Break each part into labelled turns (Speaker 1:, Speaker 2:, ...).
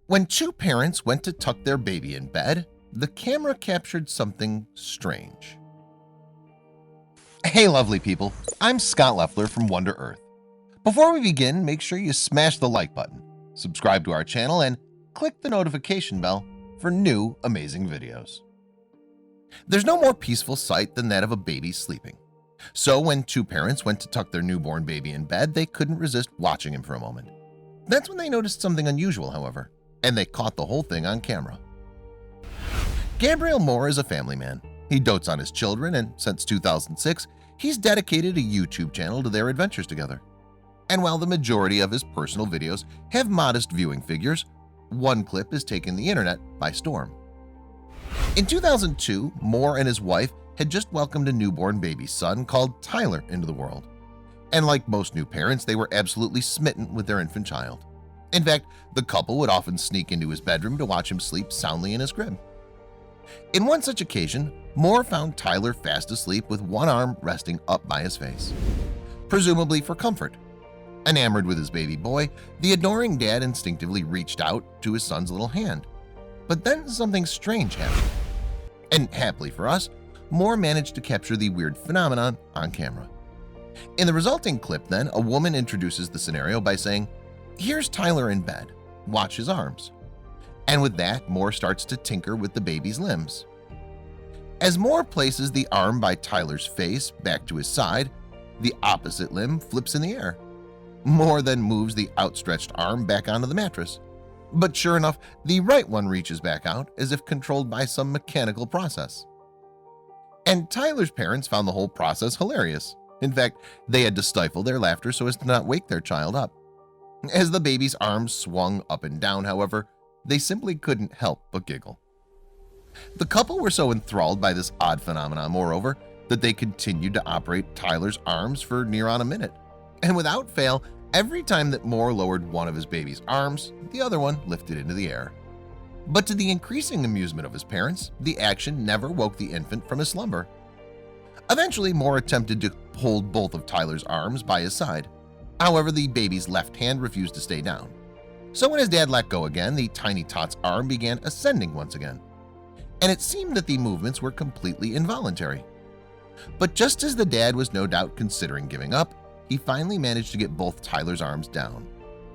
Speaker 1: When two parents went to tuck their baby in bed, the camera captured something strange. Hey lovely people, I'm Scott Leffler from Wonder Earth. Before we begin, make sure you smash the like button, subscribe to our channel, and click the notification bell for new amazing videos. There's no more peaceful sight than that of a baby sleeping. So when two parents went to tuck their newborn baby in bed, they couldn't resist watching him for a moment. That's when they noticed something unusual, however, and they caught the whole thing on camera. Gabriel Moore is a family man. He dotes on his children, and since 2006, he's dedicated a YouTube channel to their adventures together. And while the majority of his personal videos have modest viewing figures, one clip has taken the internet by storm. In 2002, Moore and his wife had just welcomed a newborn baby son called Tyler into the world. And like most new parents, they were absolutely smitten with their infant child. In fact, the couple would often sneak into his bedroom to watch him sleep soundly in his crib. In one such occasion, Moore found Tyler fast asleep with one arm resting up by his face, presumably for comfort. Enamored with his baby boy, the adoring dad instinctively reached out to his son's little hand. But then something strange happened. And happily for us, Moore managed to capture the weird phenomenon on camera. In the resulting clip then, a woman introduces the scenario by saying, "Here's Tyler in bed, watch his arms." And with that, Moore starts to tinker with the baby's limbs. As Moore places the arm by Tyler's face back to his side, the opposite limb flips in the air. Moore then moves the outstretched arm back onto the mattress. But sure enough, the right one reaches back out as if controlled by some mechanical process. And Tyler's parents found the whole process hilarious. In fact, they had to stifle their laughter so as to not wake their child up. As the baby's arms swung up and down, however, they simply couldn't help but giggle. The couple were so enthralled by this odd phenomenon, moreover, that they continued to operate Tyler's arms for near on a minute. And without fail, every time that Moore lowered one of his baby's arms, the other one lifted into the air. But to the increasing amusement of his parents, the action never woke the infant from his slumber. Eventually, Moore attempted to hold both of Tyler's arms by his side. However, the baby's left hand refused to stay down. So when his dad let go again, the tiny tot's arm began ascending once again. And it seemed that the movements were completely involuntary. But just as the dad was no doubt considering giving up, he finally managed to get both Tyler's arms down.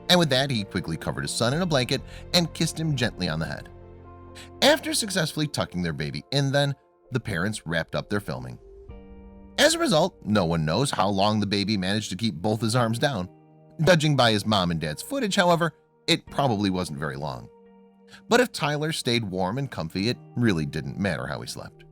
Speaker 1: And with that, he quickly covered his son in a blanket and kissed him gently on the head. After successfully tucking their baby in then, the parents wrapped up their filming. As a result, no one knows how long the baby managed to keep both his arms down. Judging by his mom and dad's footage, however, it probably wasn't very long. But if Tyler stayed warm and comfy, it really didn't matter how he slept.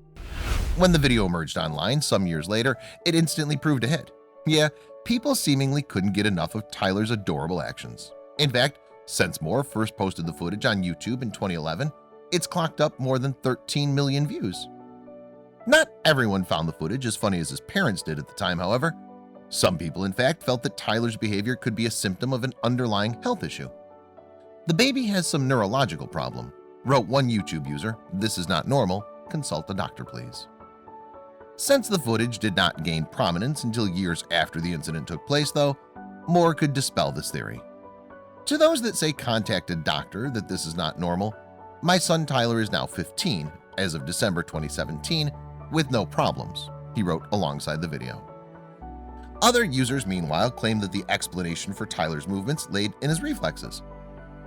Speaker 1: When the video emerged online some years later, it instantly proved a hit. Yeah, people seemingly couldn't get enough of Tyler's adorable actions. In fact, since Moore first posted the footage on YouTube in 2011, it's clocked up more than 13 million views. Not everyone found the footage as funny as his parents did at the time, however. Some people, in fact, felt that Tyler's behavior could be a symptom of an underlying health issue. "The baby has some neurological problem," wrote one YouTube user. "This is not normal. Consult a doctor, please." Since the footage did not gain prominence until years after the incident took place, though, Moore could dispel this theory. "To those that say contact a doctor that this is not normal, my son Tyler is now 15 as of December 2017 with no problems," he wrote alongside the video. Other users, meanwhile, claimed that the explanation for Tyler's movements laid in his reflexes.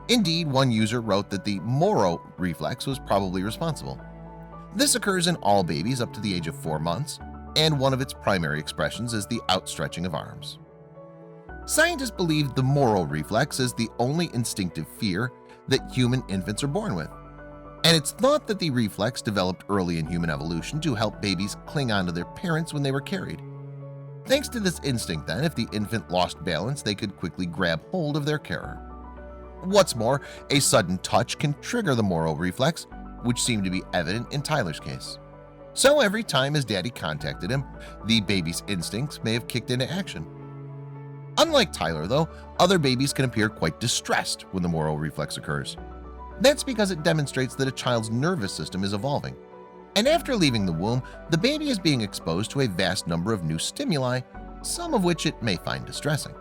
Speaker 1: Indeed, one user wrote that the Moro reflex was probably responsible. This occurs in all babies up to the age of 4 months, and one of its primary expressions is the outstretching of arms. Scientists believe the Moro reflex is the only instinctive fear that human infants are born with, and it's thought that the reflex developed early in human evolution to help babies cling on to their parents when they were carried. Thanks to this instinct then, if the infant lost balance, they could quickly grab hold of their carer. What's more, a sudden touch can trigger the Moro reflex, which seemed to be evident in Tyler's case. So every time his daddy contacted him, the baby's instincts may have kicked into action. Unlike Tyler, though, other babies can appear quite distressed when the Moro reflex occurs. That's because it demonstrates that a child's nervous system is evolving. And after leaving the womb, the baby is being exposed to a vast number of new stimuli, some of which it may find distressing.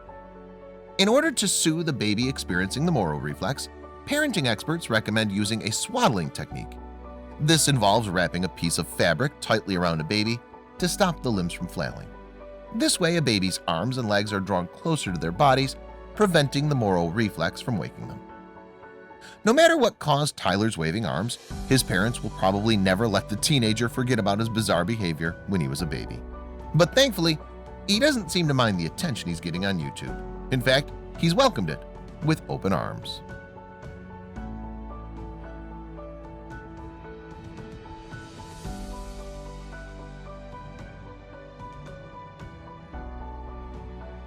Speaker 1: In order to soothe the baby experiencing the Moro reflex, Parenting experts recommend using a swaddling technique. This involves wrapping a piece of fabric tightly around a baby to stop the limbs from flailing. This way, a baby's arms and legs are drawn closer to their bodies, preventing the Moro reflex from waking them. No matter what caused Tyler's waving arms, his parents will probably never let the teenager forget about his bizarre behavior when he was a baby. But thankfully, he doesn't seem to mind the attention he's getting on YouTube. In fact, he's welcomed it with open arms.